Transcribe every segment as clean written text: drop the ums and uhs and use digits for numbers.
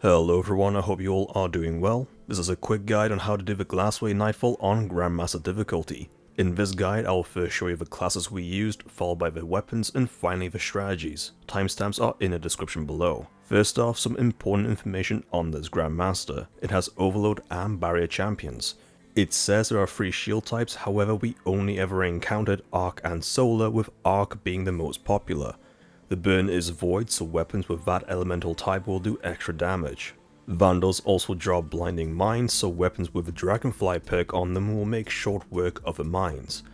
Hello everyone, I hope you all are doing well. This is a quick guide on how to do the Glassway Nightfall on Grandmaster difficulty. In this guide, I will first show you the classes we used, followed by the weapons, and finally the strategies. Timestamps are in the description below. First off, some important information on this Grandmaster. It has Overload and Barrier champions. It says there are 3 shield types, however we only ever encountered Arc and Solar, with Arc being the most popular. The burn is void, so weapons with that elemental type will do extra damage. Vandals also drop blinding mines, so weapons with the dragonfly perk on them will make short work of the mines.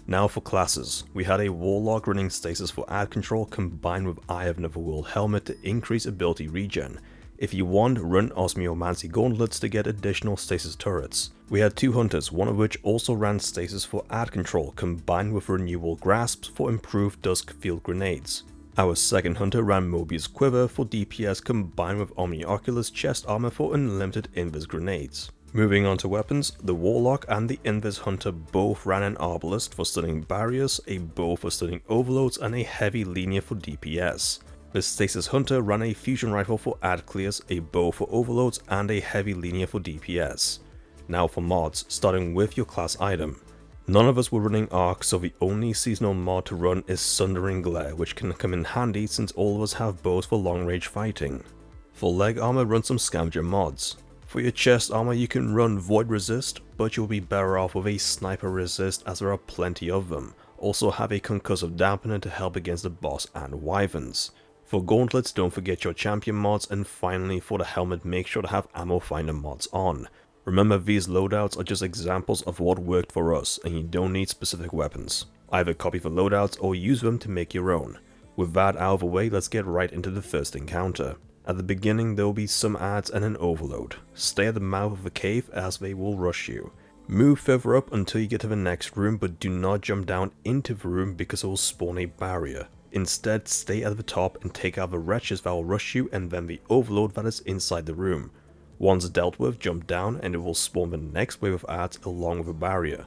Now for classes, we had a warlock running stasis for ad control combined with Eye of Neverworld helmet to increase ability regen. If you want, run Osmiomancy gauntlets to get additional stasis turrets. We had 2 hunters, one of which also ran stasis for ad control combined with renewal grasps for improved dusk field grenades. Our second hunter ran Mobius Quiver for DPS combined with Omnioculus chest armor for unlimited invis grenades. Moving on to weapons, the Warlock and the Invis Hunter both ran an Arbalist for stunning barriers, a bow for stunning overloads, and a heavy linear for DPS. The Stasis Hunter ran a fusion rifle for ad clears, a bow for overloads, and a heavy linear for DPS. Now for mods, starting with your class item. None of us were running Arc, so the only seasonal mod to run is Sundering Glare, which can come in handy since all of us have bows for long range fighting. For leg armor, run some scavenger mods. For your chest armor you can run Void Resist, but you'll be better off with a Sniper Resist as there are plenty of them. Also have a Concussive Dampener to help against the boss and wyverns. For gauntlets, don't forget your champion mods, and finally for the helmet, make sure to have ammo finder mods on. Remember, these loadouts are just examples of what worked for us, and you don't need specific weapons. Either copy the loadouts or use them to make your own. With that out of the way, let's get right into the first encounter. At the beginning there will be some ads and an overload. Stay at the mouth of the cave as they will rush you. Move further up until you get to the next room, but do not jump down into the room because it will spawn a barrier. Instead, stay at the top and take out the wretches that will rush you and then the overload that is inside the room. Once dealt with, jump down and it will spawn the next wave of ads along with a barrier.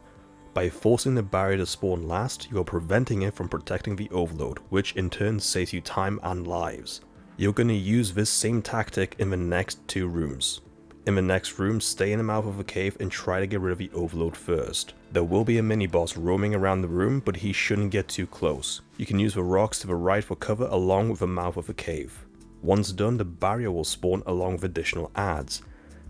By forcing the barrier to spawn last, you are preventing it from protecting the overload, which in turn saves you time and lives. You're going to use this same tactic in the next 2 rooms. In the next room, stay in the mouth of the cave and try to get rid of the overload first. There will be a mini boss roaming around the room, but he shouldn't get too close. You can use the rocks to the right for cover along with the mouth of the cave. Once done, the barrier will spawn along with additional ads.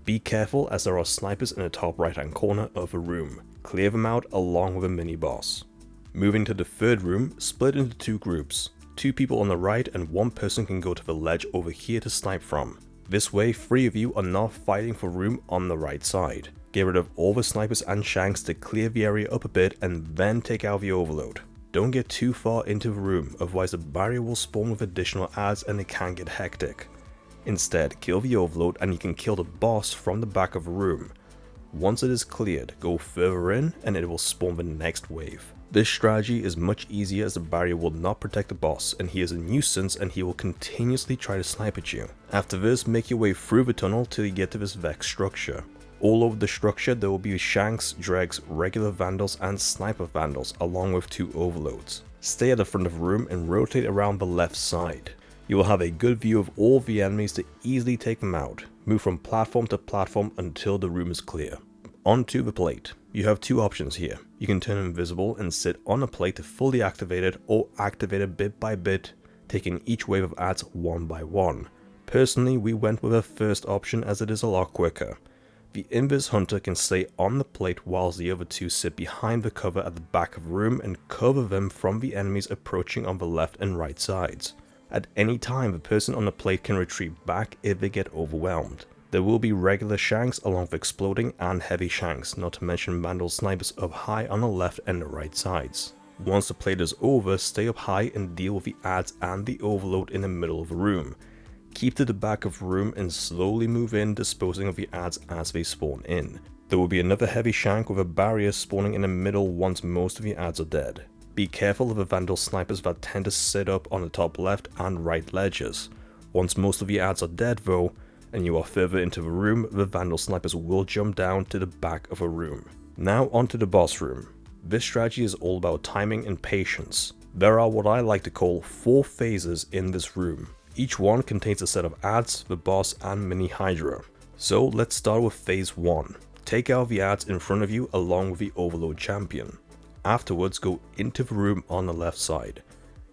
Be careful as there are snipers in the top right hand corner of the room. Clear them out along with a mini boss. Moving to the third room, split into 2 groups. 2 people on the right and 1 person can go to the ledge over here to snipe from. This way 3 of you are not fighting for room on the right side. Get rid of all the snipers and shanks to clear the area up a bit and then take out the overload. Don't get too far into the room, otherwise the barrier will spawn with additional ads and it can get hectic. Instead, kill the overload and you can kill the boss from the back of the room. Once it is cleared, go further in and it will spawn the next wave. This strategy is much easier as the barrier will not protect the boss and he is a nuisance and he will continuously try to snipe at you. After this, make your way through the tunnel till you get to this Vex Structure. All over the structure there will be shanks, dregs, regular vandals and sniper vandals along with 2 overloads. Stay at the front of the room and rotate around the left side. You will have a good view of all the enemies to easily take them out. Move from platform to platform until the room is clear. Onto the plate. You have 2 options here. You can turn invisible and sit on a plate to fully activate it, or activate it bit by bit, taking each wave of ads one by one. Personally, we went with the first option as it is a lot quicker. The Invis Hunter can stay on the plate whilst the other 2 sit behind the cover at the back of the room and cover them from the enemies approaching on the left and right sides. At any time, the person on the plate can retreat back if they get overwhelmed. There will be regular shanks along with exploding and heavy shanks, not to mention vandal snipers up high on the left and the right sides. Once the plate is over, stay up high and deal with the ads and the overload in the middle of the room. Keep to the back of the room and slowly move in, disposing of the ads as they spawn in. There will be another heavy shank with a barrier spawning in the middle once most of the ads are dead. Be careful of the vandal snipers that tend to sit up on the top left and right ledges. Once most of the ads are dead though, and you are further into the room, the vandal snipers will jump down to the back of a room. Now onto the boss room. This strategy is all about timing and patience. There are what I like to call 4 phases in this room. Each one contains a set of adds, the boss, and mini Hydra. So let's start with phase 1. Take out the adds in front of you along with the Overload champion. Afterwards, go into the room on the left side.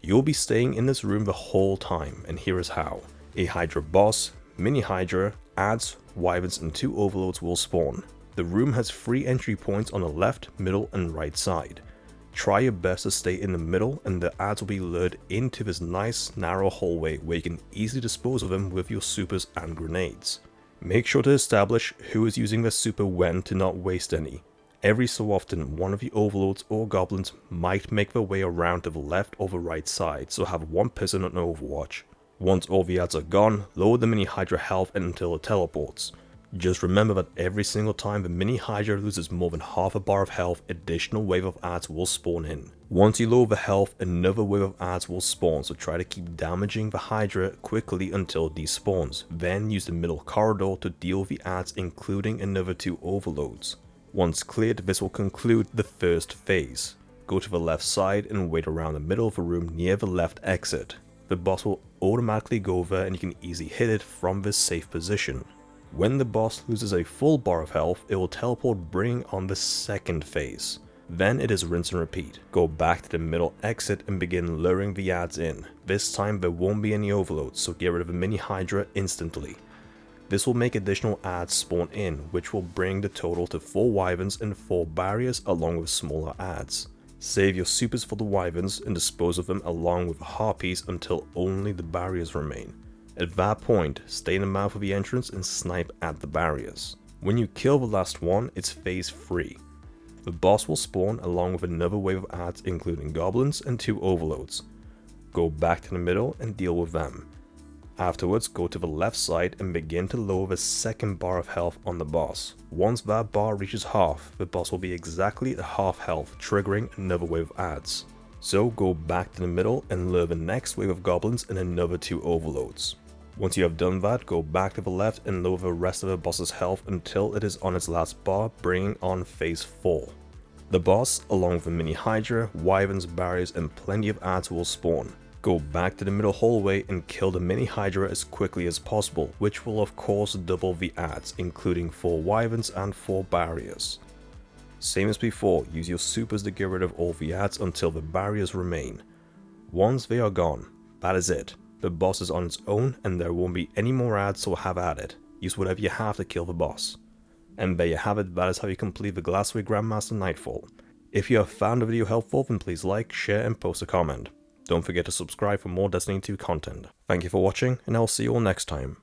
You'll be staying in this room the whole time, and here is how. A Hydra boss, mini Hydra, adds, wyverns, and 2 overloads will spawn. The room has 3 entry points on the left, middle, and right side. Try your best to stay in the middle, and the adds will be lured into this nice narrow hallway where you can easily dispose of them with your supers and grenades. Make sure to establish who is using their super when to not waste any. Every so often, one of the overlords or goblins might make their way around to the left or the right side, so have one person on overwatch. Once all the adds are gone, lower the mini Hydra health until it teleports. Just remember that every single time the mini Hydra loses more than half a bar of health, additional wave of adds will spawn in. Once you lower the health, another wave of adds will spawn, so try to keep damaging the Hydra quickly until it despawns. Then use the middle corridor to deal with the adds, including another 2 overloads. Once cleared, this will conclude the first phase. Go to the left side and wait around the middle of the room near the left exit. The boss will automatically go there and you can easily hit it from this safe position. When the boss loses a full bar of health, it will teleport, bringing on the second phase. Then it is rinse and repeat. Go back to the middle exit and begin luring the adds in. This time there won't be any overloads, so get rid of the mini Hydra instantly. This will make additional adds spawn in, which will bring the total to 4 wyverns and 4 barriers along with smaller adds. Save your supers for the wyverns and dispose of them along with the harpies until only the barriers remain. At that point, stay in the mouth of the entrance and snipe at the barriers. When you kill the last one, it's phase 3. The boss will spawn along with another wave of adds including goblins and 2 overloads. Go back to the middle and deal with them. Afterwards, go to the left side and begin to lower the second bar of health on the boss. Once that bar reaches half, the boss will be exactly at half health, triggering another wave of adds. So go back to the middle and lure the next wave of goblins and another 2 overloads. Once you have done that, go back to the left and lower the rest of the boss's health until it is on its last bar, bringing on phase 4. The boss, along with the mini Hydra, wyverns, barriers, and plenty of adds will spawn. Go back to the middle hallway and kill the mini Hydra as quickly as possible, which will of course double the adds, including 4 wyverns and 4 barriers. Same as before, use your supers to get rid of all the adds until the barriers remain. Once they are gone, that is it. The boss is on its own and there won't be any more adds, so have at it. Use whatever you have to kill the boss. And there you have it, that is how you complete the Glassway Grandmaster Nightfall. If you have found the video helpful, then please like, share and post a comment. Don't forget to subscribe for more Destiny 2 content. Thank you for watching, and I'll see you all next time.